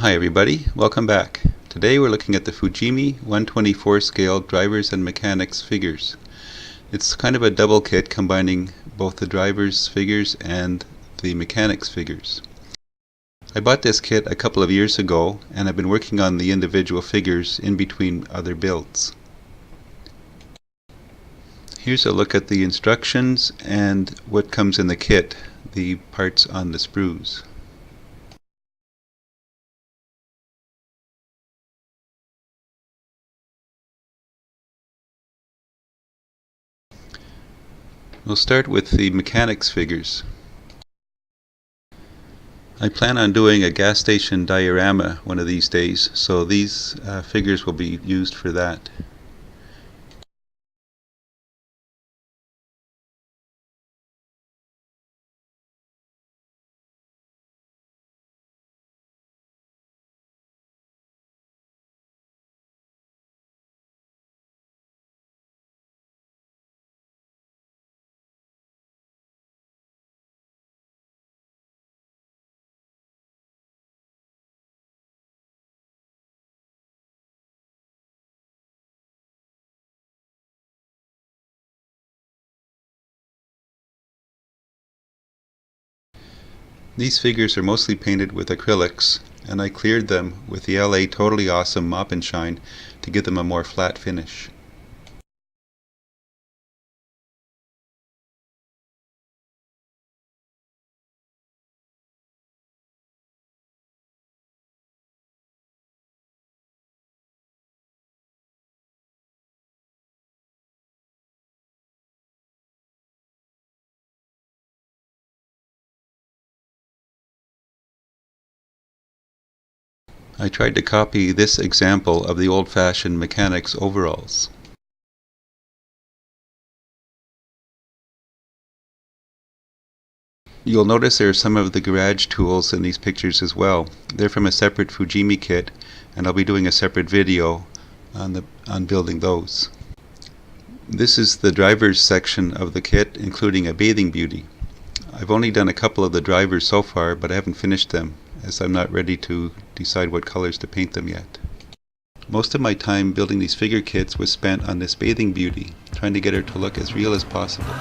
Hi everybody, welcome back. Today we're looking at the Fujimi 124 scale drivers and mechanics figures. It's kind of a double kit combining both the drivers figures and the mechanics figures. I bought this kit a couple of years ago and I've been working on the individual figures in between other builds. Here's a look at the instructions and what comes in the kit, the parts on the sprues. We'll start with the mechanics figures. I plan on doing a gas station diorama one of these days, so these figures will be used for that. These figures are mostly painted with acrylics, and I cleared them with the LA Totally Awesome Mop and Shine to give them a more flat finish. I tried to copy this example of the old-fashioned mechanics overalls. You'll notice there are some of the garage tools in these pictures as well. They're from a separate Fujimi kit, and I'll be doing a separate video on building those. This is the drivers section of the kit, including a bathing beauty. I've only done a couple of the drivers so far, but I haven't finished them, as I'm not ready to decide what colors to paint them yet. Most of my time building these figure kits was spent on this bathing beauty, trying to get her to look as real as possible.